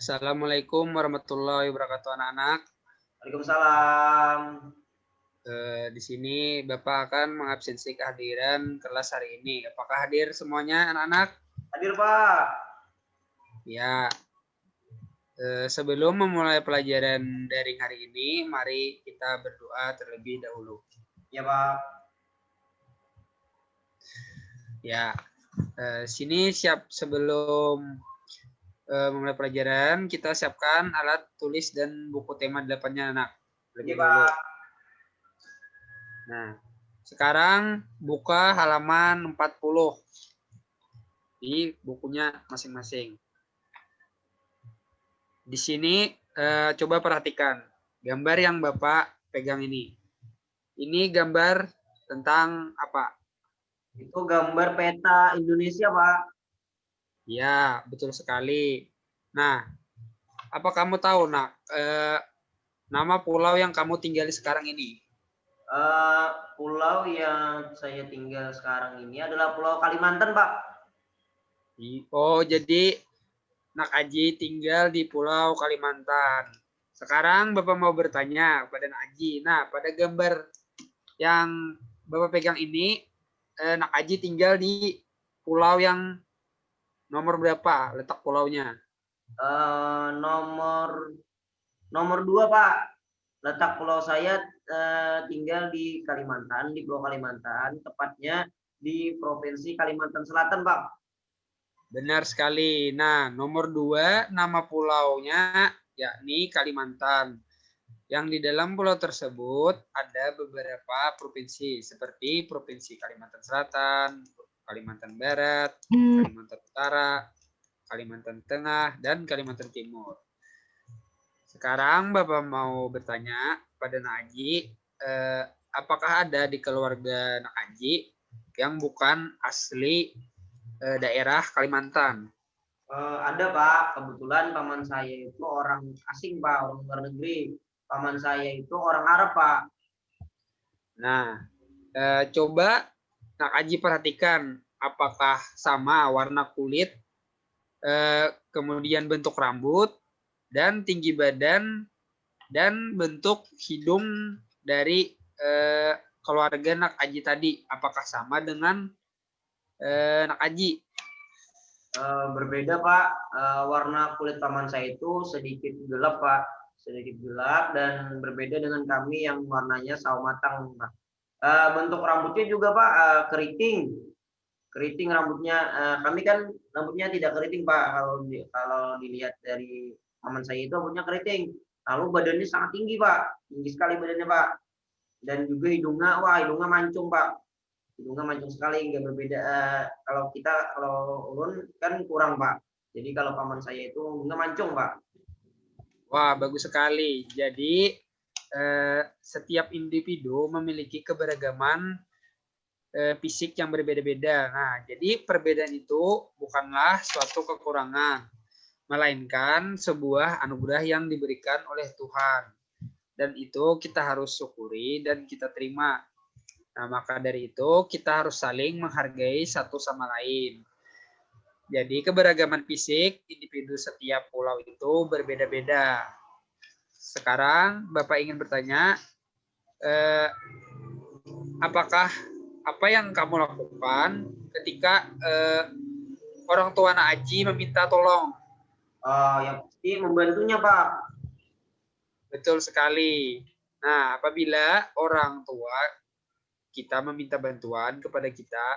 Assalamualaikum warahmatullahi wabarakatuh anak-anak. Waalaikumsalam. Di sini Bapak akan mengabsensi kehadiran kelas hari ini. Apakah hadir semuanya anak-anak? Hadir, Pak. Ya. Sebelum memulai pelajaran daring hari ini, mari kita berdoa terlebih dahulu. Ya, Pak. Ya. Sini siap sebelum memulai pelajaran, kita siapkan alat tulis dan buku tema 8-nya anak. Lebih dulu. Nah, sekarang buka halaman 40 di bukunya masing-masing. Di sini coba perhatikan gambar yang Bapak pegang ini. Ini gambar tentang apa? Itu gambar peta Indonesia, Pak. Ya, betul sekali. Nah, apa kamu tahu, Nak, nama pulau yang kamu tinggali sekarang ini? Pulau yang saya tinggal sekarang ini adalah Pulau Kalimantan, Pak. Oh, jadi Nak Aji tinggal di Pulau Kalimantan. Sekarang Bapak mau bertanya kepada Nak Aji. Nah, pada gambar yang Bapak pegang ini, Nak Aji tinggal di pulau yang nomor berapa letak pulaunya? Nomor 2, Pak. Letak pulau saya tinggal di Kalimantan, di Pulau Kalimantan, tepatnya di Provinsi Kalimantan Selatan, Pak. Benar sekali. Nah, nomor 2 nama pulaunya yakni Kalimantan. Yang di dalam pulau tersebut ada beberapa provinsi seperti Provinsi Kalimantan Selatan, Kalimantan Barat, Kalimantan Utara, Kalimantan Tengah, dan Kalimantan Timur. Sekarang Bapak mau bertanya pada Nak Aji, apakah ada di keluarga Nak Aji yang bukan asli daerah Kalimantan? Ada, Pak. Kebetulan paman saya itu orang asing, Pak, orang luar negeri. Paman saya itu orang Arab, Pak. Nah, coba Nak Aji perhatikan apakah sama warna kulit, kemudian bentuk rambut, dan tinggi badan, dan bentuk hidung dari keluarga Nak Aji tadi. Apakah sama dengan Nak Aji? Berbeda, Pak. Warna kulit paman saya itu sedikit gelap, Pak. Sedikit gelap dan berbeda dengan kami yang warnanya sawo matang, Pak. Bentuk rambutnya juga, Pak, keriting. Keriting rambutnya. Kami kan rambutnya tidak keriting, Pak. Kalau dilihat dari paman saya itu rambutnya keriting. Lalu badannya sangat tinggi, Pak. Tinggi sekali badannya, Pak. Dan juga hidungnya mancung, Pak. Hidungnya mancung sekali, nggak berbeda. Kalau ulun kan kurang, Pak. Jadi kalau paman saya itu hidungnya mancung, Pak. Wah, bagus sekali. Jadi setiap individu memiliki keberagaman fisik yang berbeda-beda. Nah, jadi perbedaan itu bukanlah suatu kekurangan, melainkan sebuah anugerah yang diberikan oleh Tuhan. Dan itu kita harus syukuri dan kita terima. Nah, maka dari itu kita harus saling menghargai satu sama lain. Jadi keberagaman fisik individu setiap pulau itu berbeda-beda. Sekarang Bapak ingin bertanya, apakah apa yang kamu lakukan ketika orang tua Nak Aji meminta tolong? Yang pasti membantunya, Pak. Betul sekali. Nah, apabila orang tua kita meminta bantuan kepada kita,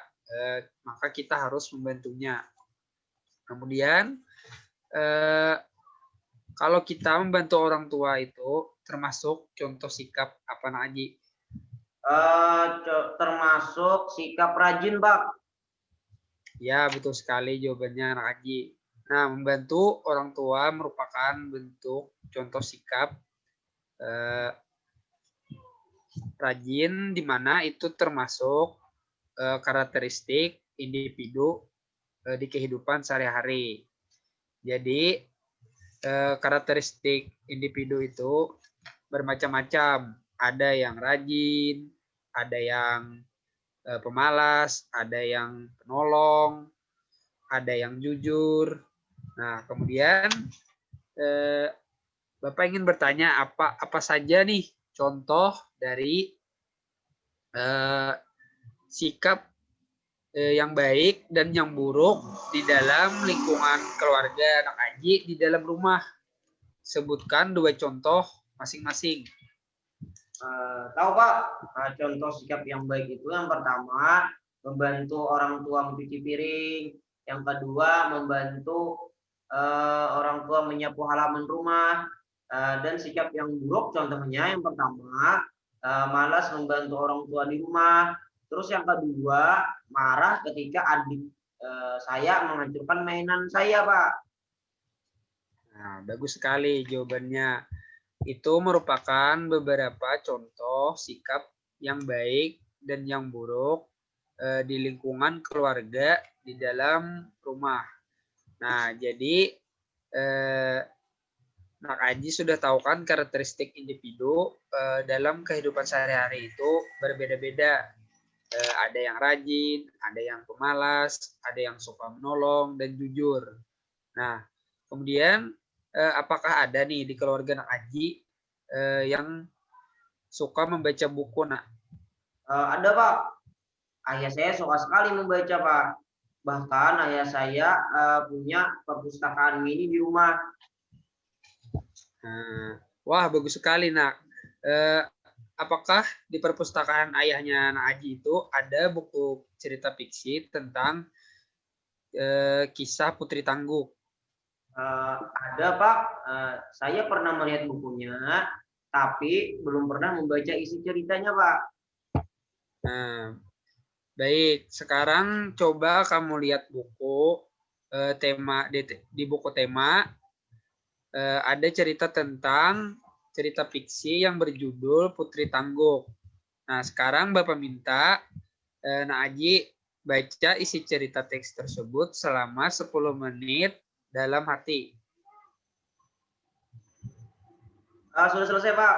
maka kita harus membantunya. Kemudian, kalau kita membantu orang tua itu termasuk contoh sikap apa Nak Aji? Termasuk sikap rajin, Pak. Ya, betul sekali jawabannya Nak Aji. Nah, membantu orang tua merupakan bentuk contoh sikap rajin, di mana itu termasuk karakteristik individu di kehidupan sehari-hari. Jadi, karakteristik individu itu bermacam-macam. Ada yang rajin, ada yang pemalas, ada yang penolong, ada yang jujur. Nah, kemudian Bapak ingin bertanya apa saja nih contoh dari sikap yang baik dan yang buruk di dalam lingkungan keluarga anak Aji di dalam rumah. Sebutkan 2 contoh masing-masing. Tahu Pak, contoh sikap yang baik itu yang pertama membantu orang tua mencuci piring, yang kedua membantu orang tua menyapu halaman rumah, dan sikap yang buruk contohnya yang pertama malas membantu orang tua di rumah, terus yang kedua marah ketika adik saya menghancurkan mainan saya Pak. Nah, bagus sekali jawabannya. Itu merupakan beberapa contoh sikap yang baik dan yang buruk di lingkungan keluarga di dalam rumah. Nah, jadi Nak Aji sudah tahu kan karakteristik individu dalam kehidupan sehari-hari itu berbeda-beda. Ada yang rajin, ada yang pemalas, ada yang suka menolong dan jujur. Nah, kemudian apakah ada nih di keluarga Nak Aji yang suka membaca buku, Nak? Ada Pak, ayah saya suka sekali membaca Pak. Bahkan ayah saya punya perpustakaan mini di rumah. Wah, bagus sekali, Nak. Apakah di perpustakaan ayahnya Nak Aji itu ada buku cerita fiksi tentang kisah Putri Tangguh? Ada Pak, saya pernah melihat bukunya, tapi belum pernah membaca isi ceritanya Pak. Nah, baik. Sekarang coba kamu lihat buku tema di buku tema ada cerita tentang cerita fiksi yang berjudul Putri Tangguh. Nah, sekarang Bapak minta Nak Aji baca isi cerita teks tersebut selama 10 menit dalam hati. Sudah selesai Pak.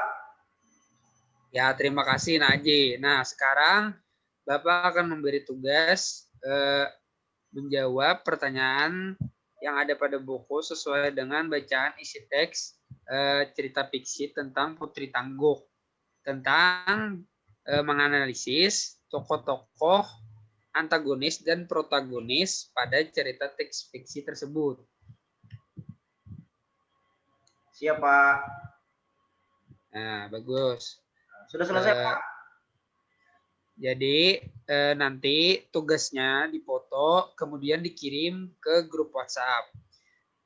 Ya, terima kasih Nak Aji. Nah, sekarang Bapak akan memberi tugas menjawab pertanyaan yang ada pada buku sesuai dengan bacaan isi teks cerita fiksi tentang Putri Tangguh. Tentang menganalisis tokoh-tokoh antagonis dan protagonis pada cerita teks fiksi tersebut. Siap Pak. Nah, bagus. Sudah selesai Pak. Jadi nanti tugasnya dipoto, kemudian dikirim ke grup WhatsApp.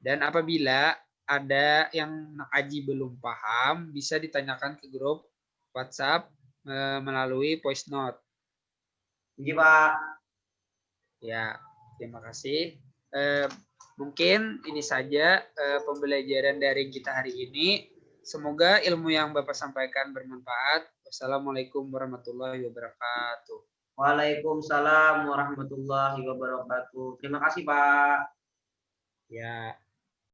Dan apabila ada yang Nak Aji belum paham, bisa ditanyakan ke grup WhatsApp melalui voice note. Iya Pak. Ya, terima kasih. Mungkin ini saja pembelajaran dari kita hari ini. Semoga ilmu yang Bapak sampaikan bermanfaat. Wassalamualaikum warahmatullahi wabarakatuh. Waalaikumsalam warahmatullahi wabarakatuh. Terima kasih Pak. Ya.